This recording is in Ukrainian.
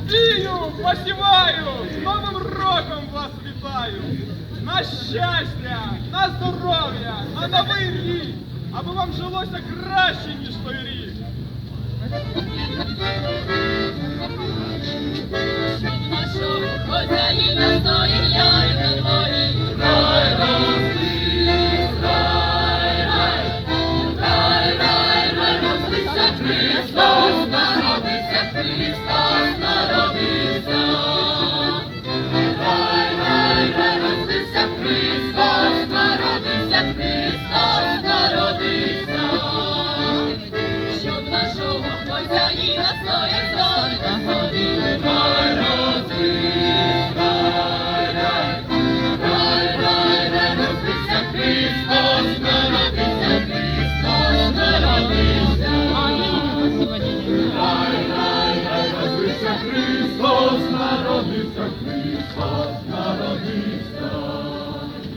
Сію, посіваю, з Новим роком вас вітаю! На щастя, на здоров'я, на новий рік, аби вам жилося краще, ніж той рік. Щоб нашого хазяїна стоїть яй на дворі. Рай, розліз, рай, рай, рай, рай, рай, розлися Христос, народився Христос, народився. Рай, рай, рай, розлися Христос, народився Христос, народився. Щоб нашого хазяїна стоїть яй на дворі. Рай, розліз, рай, рай, рай, рай, рай, розлися Христос, народився Христос, народився. Рай, рай, рай, розлися Христос, народився.